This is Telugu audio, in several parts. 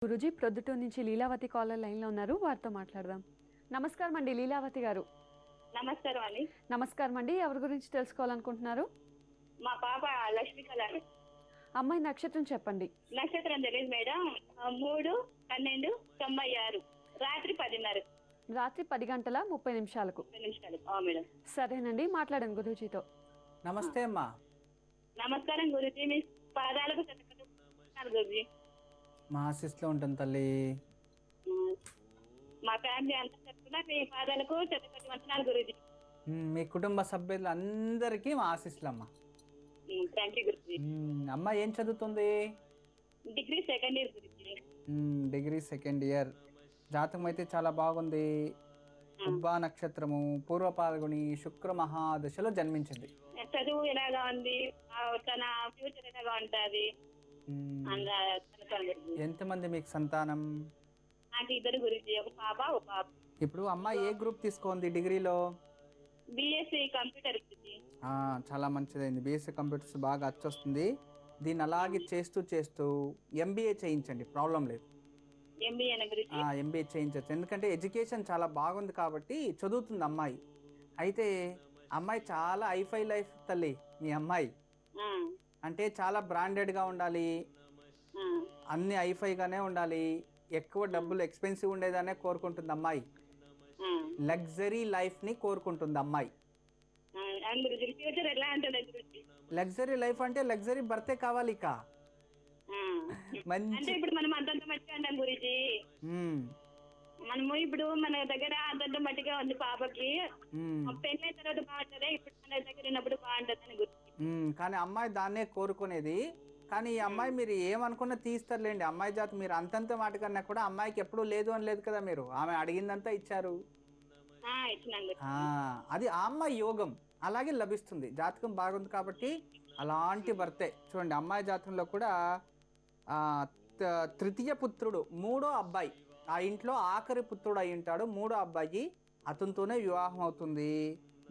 గురుజీ ప్రొద్దుటూరు నుంచి లీలావతి కాలర్ లైన్లో ఉన్నారు. వారితో మాట్లాడదాం. నమస్కారం అండి లీలావతి గారు. నమస్కారం అండి. నమస్కారం అండి. ఎవరి గురించి తెలుసుకోవాలనుకుంటున్నారు? మా పాప లక్ష్మి కళ. అమ్మాయి నక్షత్రం చెప్పండి. నక్షత్రం తెలియదు మేడం. 3/12/96 రాత్రి 10:30. రాత్రి 10:30 నిమిషాలు. మేడం. సరేనండి, మాట్లాడండి గురూజీతో. నమస్తే అమ్మా. నమస్కారం గురుజీ. మీ పాదాలకు గురుజీ. మా ఆశీస్సులో ఉంటుంది తల్లి. మా ఫ్యామిలీ అంతా చెప్తున్నా మీ పాదాలకు వందనాలు గురుజీ. మీ కుటుంబ సభ్యులందరికీ మా ఆశీస్సులు అమ్మా. Thank you Guruji. అమ్మ ఏం చదువుతుంది? Degree second year Guruji. Degree second year. జాతకం అయితే చాలా బాగుంది. ఉబ్బా నక్షత్రము, పూర్వ పాల్గొని, శుక్ర మహాదశలో జన్మించింది. చదువు ఎలాగా ఉంది, తన ఫ్యూచర్ ఎలాగా ఉంటుంది? ఎంతమంది మీకు సంతానం? నాకు 2 గురుజీ, ఒక పాప ఒక పాప. ఇప్పుడు అమ్మ ఏ గ్రూప్ తీసుకోంది డిగ్రీలో? BSc computer Guruji. చాలా మంచిదైంది. బిఎస్సి కంప్యూటర్స్ బాగా వచ్చొస్తుంది. దీన్ని అలాగే చేస్తూ ఎంబీఏ చేయించండి, ప్రాబ్లం లేదు. ఎంబీఏ చేయించవచ్చు. ఎందుకంటే ఎడ్యుకేషన్ చాలా బాగుంది కాబట్టి చదువుతుంది అమ్మాయి. అయితే అమ్మాయి చాలా ఐఫై లైఫ్ తల్లి. మీ అమ్మాయి అంటే చాలా బ్రాండెడ్గా ఉండాలి, అన్ని ఐఫైగానే ఉండాలి, ఎక్కువ డబ్బులు ఎక్స్పెన్సివ్ ఉండేదానే కోరుకుంటుంది అమ్మాయి. లగ్జరీ లైఫ్ని కోరుకుంటుంది అమ్మాయి. లగ్జరీ లైఫ్ అంటే లగ్జరీ భర్తే కావాలి. ఇక అంటే ఇప్పుడు మనం అంతంత మట్టిగా అంటాం గురించి. మనము ఇప్పుడు మన దగ్గర అంతంత మట్టిగా ఉంది పాపకి. పెళ్ళైన తర్వాత బాగుంటది, ఇప్పుడు మన దగ్గర ఉన్నప్పుడు బాగుంటది గురించి. కానీ అమ్మాయి దాన్నే కోరుకునేది. కానీ ఈ అమ్మాయి మీరు ఏమనుకున్నా తీస్తారులేండి. అమ్మాయి జాతి మీరు అంతంత మాట కన్నా కూడా అమ్మాయికి ఎప్పుడూ లేదు అని లేదు కదా. మీరు ఆమె అడిగిందంతా ఇచ్చారు. అది ఆ అమ్మాయి యోగం అలాగే లభిస్తుంది. జాతకం బాగుంది కాబట్టి అలాంటి భర్తే. చూడండి అమ్మాయి జాతకంలో కూడా తృతీయ పుత్రుడు, 3వ అబ్బాయి, ఆ ఇంట్లో ఆఖరి పుత్రుడు అయి ఉంటాడు. 3వ అబ్బాయి, అతనితోనే వివాహం అవుతుంది.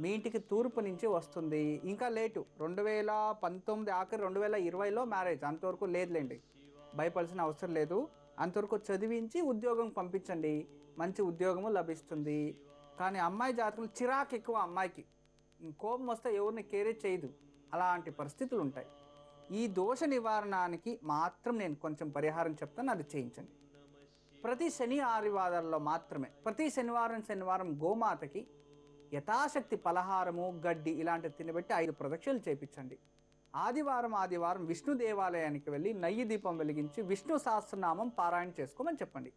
మీ ఇంటికి తూర్పు నుంచి వస్తుంది. ఇంకా లేటు, 2019 ఆఖరి 2020లో మ్యారేజ్. అంతవరకు లేదులేండి, భయపడాల్సిన అవసరం లేదు. అంతవరకు చదివించి ఉద్యోగం పంపించండి, మంచి ఉద్యోగము లభిస్తుంది. కానీ అమ్మాయి జాతకంలో చిరాకు ఎక్కువ. అమ్మాయికి కోపం వస్తే ఎవరిని కేరే చేయదు. అలాంటి పరిస్థితులు ఉంటాయి. ఈ దోష నివారణకి మాత్రం నేను కొంచెం పరిహారం చెప్తాను, అది చేయించండి. ప్రతి శని ఆదివారాల్లో మాత్రమే, ప్రతి శనివారం గోమాతకి యథాశక్తి పలహారము, గడ్డి ఇలాంటివి తినబెట్టి 5 ప్రదక్షిణలు చేయించండి. ఆదివారం విష్ణు దేవాలయానికి వెళ్ళి నెయ్యి దీపం వెలిగించి విష్ణు సహస్రనామం పారాయణ చేసుకోమని చెప్పండి.